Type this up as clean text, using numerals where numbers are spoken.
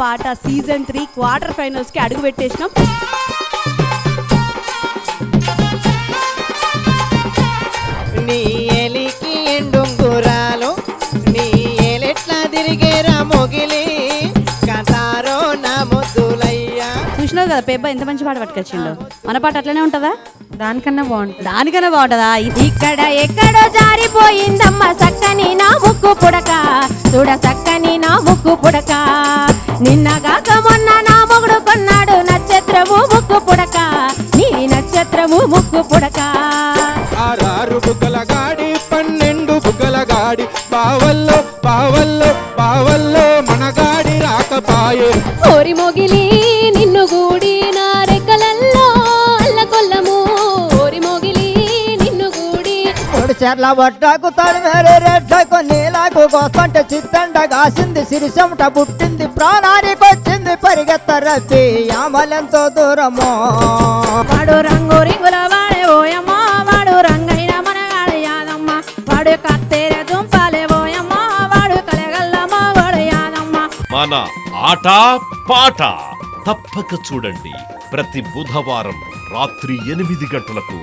పాట season 3 quarter finals కి అడుగు పెట్టేసినాం. నీ ఎలికి ఎండుంగురాలు నీ ఎలెట్లా తిరిగేరా మొగిలి కతారో నా ముద్దులయ్యా. చూసినావు కదా పేబ్బా ఎంత మంచి పాట పట్టుకొచ్చిండు. మన పాట అట్లనే ఉంటదా? దానికన్నా బాగుంటుంది. దానికన్నా బాగుంటదా? ఇక్కడ ఎక్కడో జారిపోయిందమ్మ సక్కని నా ముక్కు పుడక, చూడ సక్కని నా ముక్కు పుడక. నిన్నగాక మొన్న నా మొగుడు కొన్నాడు నక్షత్రము ముక్కు పుడక, నీ నక్షత్రము ముక్కు పుడక. 6 బుగ్గల గాడి 12 బుగ్గల గాడి బావల్లో బావల్లో బావల్లో మన గాడి రాకపాయే. ఓరి మొగిలి నిన్ను గూడి నా రెక్కలల్లో అల్లకొల్లము, ఓరి మొగిలి నిన్ను గూడి. చెర్ల బట్టకు తడిమేరే రెడ్లకు నీలకు కోసంటే చిత్తండ కాసింది సిరిసంట పుట్టింది ప్రాణానికి వచ్చింది పరిగెత్త రద్ది యామలెంతో దూరమో. వాడు రంగు రింగుల వాడే ఓయమ్మ, వాడు రంగైన మనగాడు యాదమ్మ, వాడు కత్తెర దుంపాలే ఓయమ్మ, వాడు కలగల్లమ్మ వాడు యాదమ్మ. మన ఆట పాట తప్పక చూడండి ప్రతి బుధవారం రాత్రి 8 గంటలకు